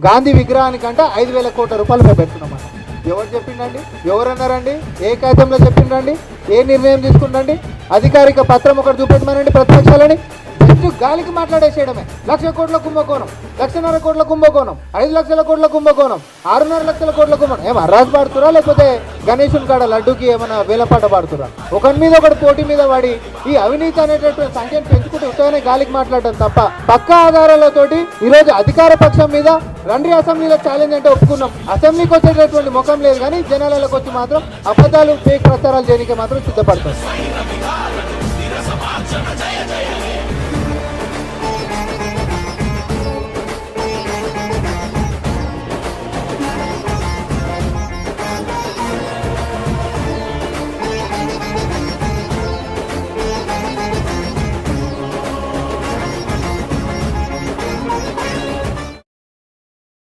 గాంధీ విగ్రహానికంటే 5,000 కోట్ల రూపాయలు మేము పెడుతున్నాం. ఎవరు చెప్పిండండి? ఎవరన్నారండి? ఏ కాగితంలో చెప్పిండండి? ఏ నిర్ణయం తీసుకుంటండి? అధికారిక పత్రం ఒకటి చూపెట్టమనండి ప్రతిపక్షాలని. జస్ట్ గాలికి మాట్లాడేసేయడమే. 1,00,000 కోట్ల కుంభకోణం, 1,50,000 కోట్ల కుంభకోణం, 5 లక్షల కోట్ల కుంభకోణం, 6.5 లక్షల కోట్ల కుంభకోణం. ఏం అర్రాజు పాడుతురా లేకపోతే గణేశుని కాడ లడ్డూకి ఏమైనా వేలపాట పాడుతురా? ఒకరి మీద ఒకటి పోటీ మీద వాడి ఈ అవినీతి అనేటటువంటి సంఖ్యను పెంచుకుంటూ ఉత్తగానే గాలికి మాట్లాడటం తప్ప పక్కా ఆధారాలతోటి ఈరోజు అధికార పక్షం మీద రండి అసెంబ్లీలో ఛాలెంజ్ అంటే ఒప్పుకున్నాం. అసెంబ్లీకి వచ్చేటటువంటి ముఖం లేదు కానీ జనాలకు వచ్చి మాత్రం అబద్ధాలు ఫేక్ ప్రచారాలు చేయడానికి మాత్రం సిద్ధపడతాం.